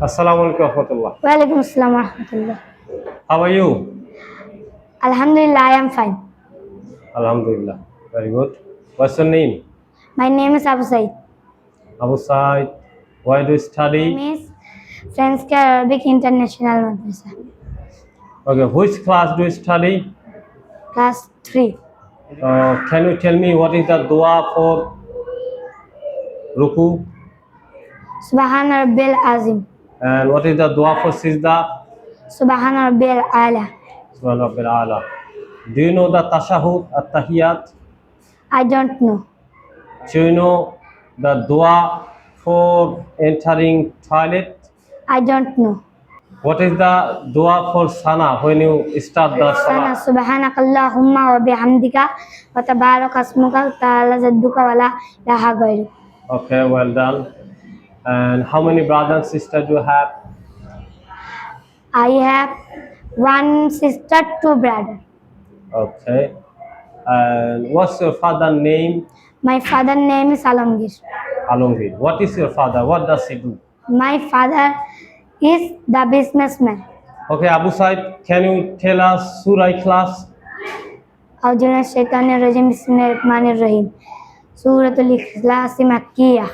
Assalamu alaikum warahmatullah. Walaikum assalam warahmatullah. How are you? Alhamdulillah, I am fine. Alhamdulillah. Very good. What's your name? My name is Abu Said. Abu Said. Why do you My study? name is Friends Care Arabic International Madrasa, Okay, which class do you study? class 3. Can you tell me what is the dua for ruku Subhana Rabbil Azim. and what is the dua for sajda? Subhana Rabbil Ala. Subhan Rabbil A'la. Do you know the tashahhud, at-tahiyyat? I don't know. Do you know the dua for entering toilet? I don't know. What is the dua for sana when you start the Sana salah? subhanakallahumma wa bihamdika wa tabaraka asmuka wa ta'ala jadduka wa la ilaha ghayruk. Okay, well done. And how many brothers and sisters do you have? I have one sister, 2 brothers. Okay. And what's your father name? My father name is Alamgir. Alongir. What is your father? What does he do? My father is the businessman. Okay, Abu Said, can you tell us Surah Ikhlas? Aujuna Shaitanir Rajim Bismillahir Rahim. Suratul Ikhlas Makkiyah.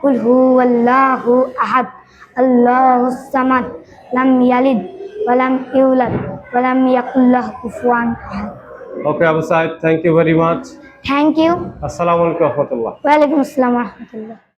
Qul huwallahu ahad. Allahus samad. Lam yalid wa lam yulad wa lam yakul lahu kufuwan ahad. Okay, Abu Said, thank you very much. Thank you. Assalamu alaikum warahmatullah. Walaikum assalam warahmatullah.